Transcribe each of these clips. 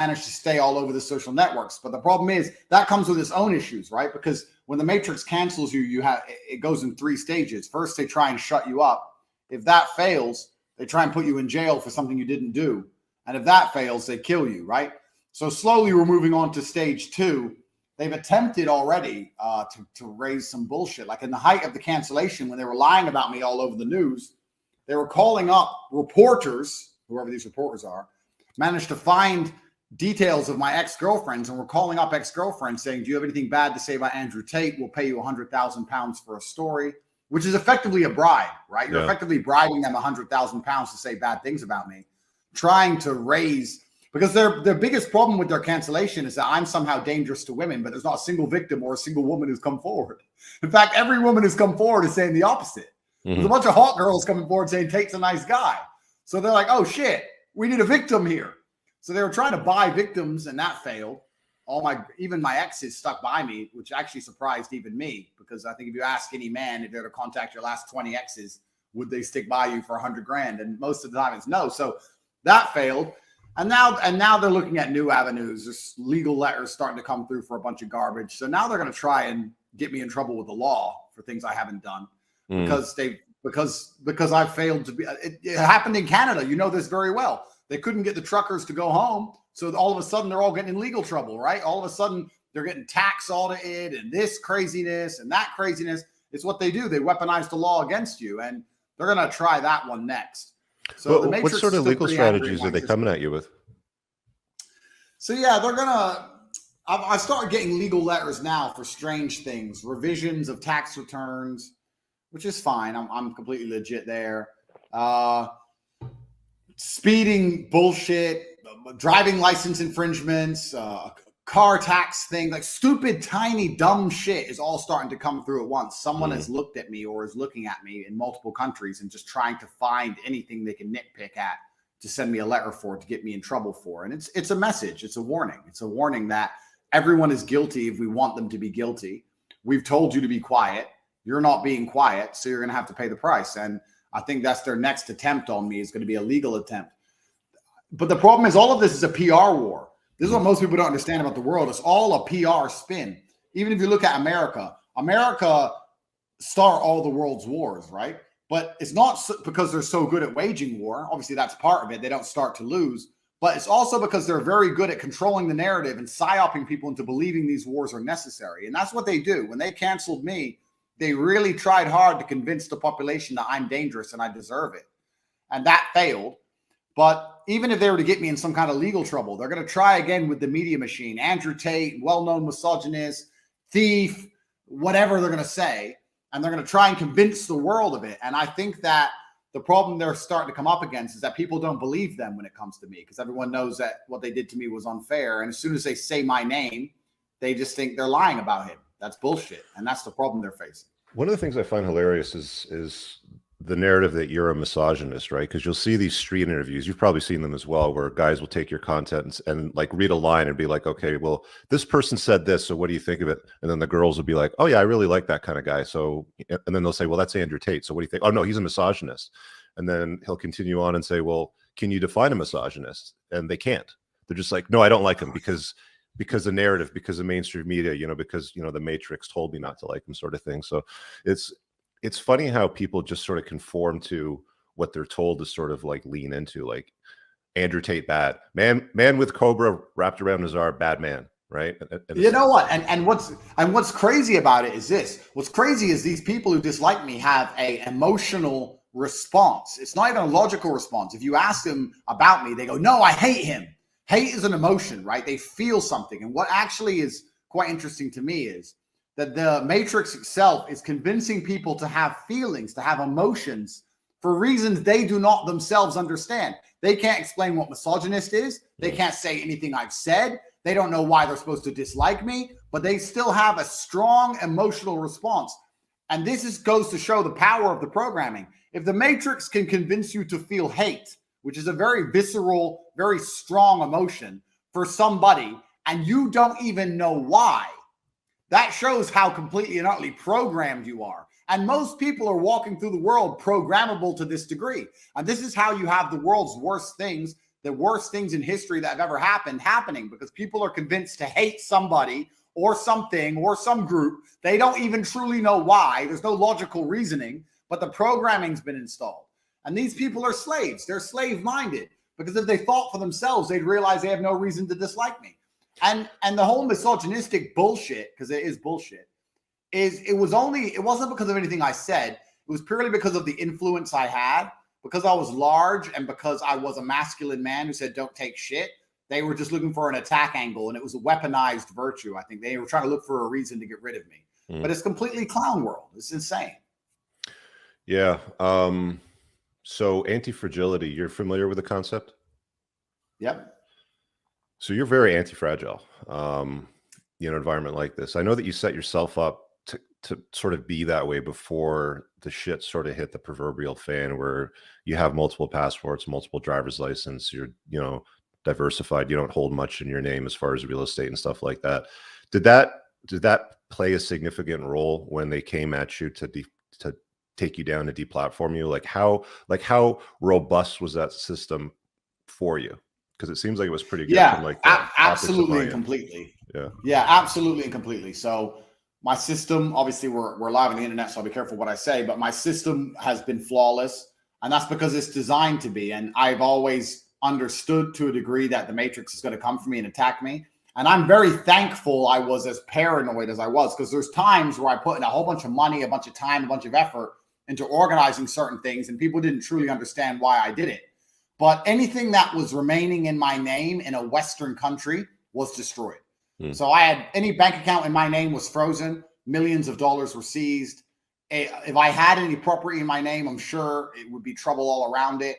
managed to stay all over the social networks. But the problem is that comes with its own issues, right? Because when the Matrix cancels you, it goes in 3 stages. First, they try and shut you up. If that fails, they try and put you in jail for something you didn't do. And if that fails, they kill you, right? So slowly we're moving on to stage 2. They've attempted already to raise some bullshit. Like in the height of the cancellation, when they were lying about me all over the news, they were calling up reporters, whoever these reporters are, managed to find details of my ex-girlfriends, and were calling up ex-girlfriends saying, do you have anything bad to say about Andrew Tate? We'll pay you £100,000 for a story, which is effectively a bribe, right? You're effectively bribing them £100,000 to say bad things about me, trying to raise, because their biggest problem with their cancellation is that I'm somehow dangerous to women, but there's not a single victim or a single woman who's come forward. In fact, every woman who's come forward is saying the opposite. There's a bunch of hot girls coming forward saying Tate's a nice guy. So they're like, oh shit, we need a victim here. So they were trying to buy victims, and that failed. Even my exes stuck by me, which actually surprised even me, because I think if you ask any man if they're to contact your last 20 exes, would they stick by you for $100,000? And most of the time it's no. So that failed. And now they're looking at new avenues. There's legal letters starting to come through for a bunch of garbage. So now they're going to try and get me in trouble with the law for things I haven't done because I failed to be. It happened in Canada. You know this very well. They couldn't get the truckers to go home. So all of a sudden they're all getting in legal trouble, right? All of a sudden they're getting tax audited and this craziness and that craziness. It's what they do. They weaponize the law against you, and they're going to try that one next. So well, what sort of legal strategies are they coming at you with? So yeah, they're going to, I started getting legal letters now for strange things, revisions of tax returns, which is fine. I'm completely legit there. Speeding bullshit, driving license infringements, car tax thing, like stupid, tiny, dumb shit is all starting to come through at once. Someone has looked at me or is looking at me in multiple countries and just trying to find anything they can nitpick at to send me a letter for, to get me in trouble for. And it's a message. It's a warning. It's a warning that everyone is guilty if we want them to be guilty. We've told you to be quiet. You're not being quiet, so you're going to have to pay the price. And I think that's their next attempt on me, is going to be a legal attempt. But the problem is all of this is a PR war. This is what most people don't understand about the world. It's all a PR spin. Even if you look at America start all the world's wars, right? But it's not because they're so good at waging war. Obviously, that's part of it. They don't start to lose. But it's also because they're very good at controlling the narrative and psyoping people into believing these wars are necessary. And that's what they do. When they canceled me, they really tried hard to convince the population that I'm dangerous and I deserve it. And that failed. But even if they were to get me in some kind of legal trouble, they're going to try again with the media machine. Andrew Tate, well-known misogynist, thief, whatever they're going to say. And they're going to try and convince the world of it. And I think that the problem they're starting to come up against is that people don't believe them when it comes to me, because everyone knows that what they did to me was unfair. And as soon as they say my name, they just think they're lying about him. That's bullshit. And that's the problem they're facing. One of the things I find hilarious is the narrative that you're a misogynist, right? Because you'll see these street interviews. You've probably seen them as well, where guys will take your content and like read a line and be like, okay, well, this person said this, so what do you think of it? And then the girls will be like, oh yeah, I really like that kind of guy. So, and then they'll say, well, that's Andrew Tate. So what do you think? Oh no, he's a misogynist. And then he'll continue on and say, well, can you define a misogynist? And they can't. They're just like, no, I don't like him because the narrative, because of mainstream media, because, the Matrix told me not to like him, sort of thing. So it's funny how people just sort of conform to what they're told to sort of like lean into, like Andrew Tate, bad man with cobra wrapped around his arm, bad man, right? You know what? And what's crazy about it is this. What's crazy is these people who dislike me have a emotional response. It's not even a logical response. If you ask them about me, they go, no, I hate him. Hate is an emotion, right? They feel something. And what actually is quite interesting to me is that the Matrix itself is convincing people to have feelings, to have emotions for reasons they do not themselves understand. They can't explain what misogynist is. They can't say anything I've said. They don't know why they're supposed to dislike me, but they still have a strong emotional response. And this goes to show the power of the programming. If the Matrix can convince you to feel hate, which is a very visceral, very strong emotion for somebody, and you don't even know why, that shows how completely and utterly programmed you are. And most people are walking through the world programmable to this degree. And this is how you have the world's worst things the worst things in history that have ever happened happening because people are convinced to hate somebody or something or some group. They don't even truly know why. There's no logical reasoning, but the programming's been installed. And these people are slaves. They're slave-minded because if they thought for themselves, they'd realize they have no reason to dislike me. And the whole misogynistic bullshit, because it is bullshit, it wasn't because of anything I said. It was purely because of the influence I had, because I was large and because I was a masculine man who said, don't take shit. They were just looking for an attack angle, and it was a weaponized virtue. I think they were trying to look for a reason to get rid of me. But it's completely clown world. It's insane. Yeah. So anti-fragility, you're familiar with the concept? Yep. So you're very anti-fragile, in an environment like this. I know that you set yourself up to sort of be that way before the shit sort of hit the proverbial fan, where you have multiple passports, multiple driver's license, you're, diversified, you don't hold much in your name as far as real estate and stuff like that. Did that play a significant role when they came at you to take you down, to deplatform you? Like how robust was that system for you? Because it seems like it was pretty good. Yeah, from like absolutely and completely. Yeah, absolutely and completely. So my system, obviously we're live on the internet, so I'll be careful what I say, but my system has been flawless, and that's because it's designed to be. And I've always understood to a degree that the Matrix is going to come for me and attack me. And I'm very thankful I was as paranoid as I was, because there's times where I put in a whole bunch of money, a bunch of time, a bunch of effort into organizing certain things, and people didn't truly understand why I did it. But anything that was remaining in my name in a Western country was destroyed. So I had any bank account in my name was frozen. Millions of dollars were seized. If I had any property in my name, I'm sure it would be trouble all around it.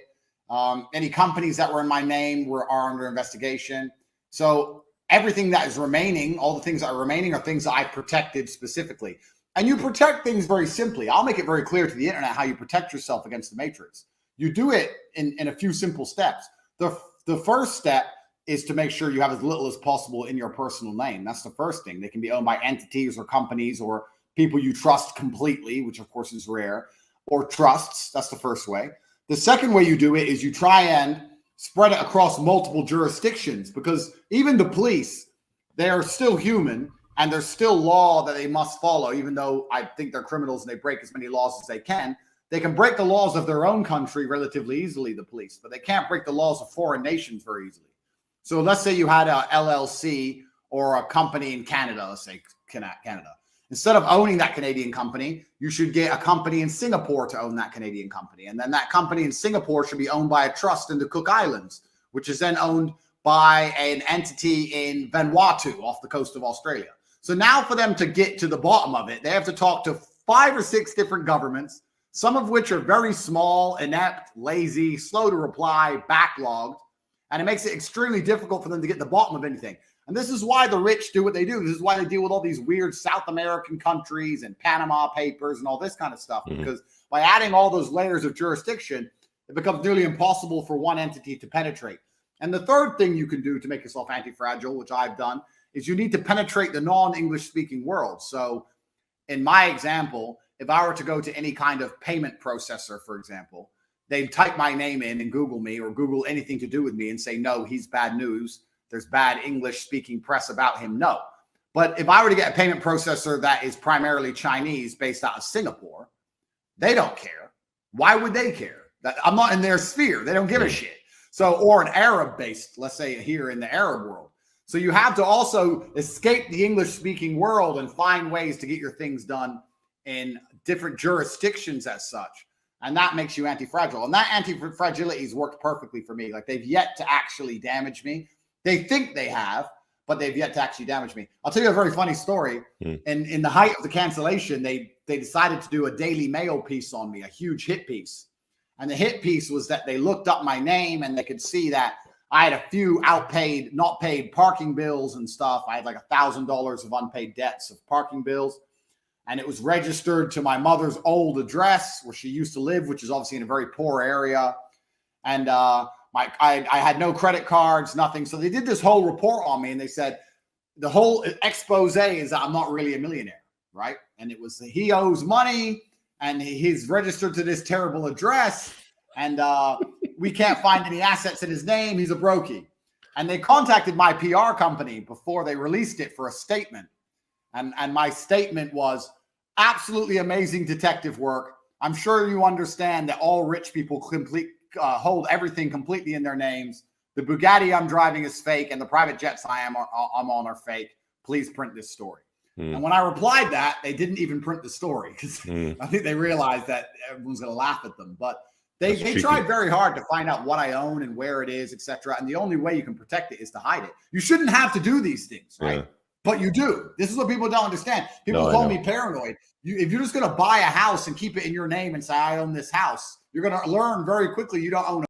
Any companies that were in my name are under investigation. So everything that is remaining, all the things that are remaining, are things that I protected specifically. And you protect things very simply. I'll make it very clear to the internet how you protect yourself against the Matrix. You do it in a few simple steps. The first step is to make sure you have as little as possible in your personal name. That's the first thing. They can be owned by entities or companies or people you trust completely, which of course is rare, or trusts. That's the first way. The second way you do it is you try and spread it across multiple jurisdictions, because even the police, they are still human and there's still law that they must follow, even though I think they're criminals and they break as many laws as they can. They can break the laws of their own country relatively easily, the police, but they can't break the laws of foreign nations very easily. So let's say you had a LLC or a company in Canada, let's say Canada. Instead of owning that Canadian company, you should get a company in Singapore to own that Canadian company. And then that company in Singapore should be owned by a trust in the Cook Islands, which is then owned by an entity in Vanuatu off the coast of Australia. So now for them to get to the bottom of it, they have to talk to 5 or 6 different governments, some of which are very small, inept, lazy, slow to reply, backlogged. And it makes it extremely difficult for them to get to the bottom of anything. And this is why the rich do what they do. This is why they deal with all these weird South American countries and Panama Papers and all this kind of stuff. Because by adding all those layers of jurisdiction, it becomes nearly impossible for one entity to penetrate. And the third thing you can do to make yourself anti-fragile, which I've done, is you need to penetrate the non-English speaking world. So in my example, if I were to go to any kind of payment processor, for example, they'd type my name in and Google me or Google anything to do with me and say, no, he's bad news. There's bad English speaking press about him. No. But if I were to get a payment processor that is primarily Chinese based out of Singapore, they don't care. Why would they care? I'm not in their sphere. They don't give a shit. So, or an Arab based, let's say here in the Arab world. So you have to also escape the English speaking world and find ways to get your things done in different jurisdictions as such. And that makes you anti-fragile. And that anti-fragility has worked perfectly for me. Like, they've yet to actually damage me. They think they have, but they've yet to actually damage me. I'll tell you a very funny story. In the height of the cancellation, they decided to do a Daily Mail piece on me, a huge hit piece. And the hit piece was that they looked up my name and they could see that I had a few outpaid, not paid parking bills and stuff. I had like $1,000 of unpaid debts of parking bills. And it was registered to my mother's old address where she used to live, which is obviously in a very poor area. And I had no credit cards, nothing. So they did this whole report on me, and they said the whole expose is that I'm not really a millionaire, right? And it was he owes money, and he's registered to this terrible address, and we can't find any assets in his name. He's a brokey. And they contacted my PR company before they released it for a statement. And my statement was, absolutely amazing detective work. I'm sure you understand that all rich people hold everything completely in their names. The Bugatti I'm driving is fake, and the private jets I'm on are fake. Please print this story. And when I replied that, they didn't even print the story because I think they realized that everyone's going to laugh at them. But they tried very hard to find out what I own and where it is, etc. And the only way you can protect it is to hide it. You shouldn't have to do these things, right? Yeah. But you do. This is what people don't understand. People call me paranoid. If you're just going to buy a house and keep it in your name and say, I own this house, you're going to learn very quickly you don't own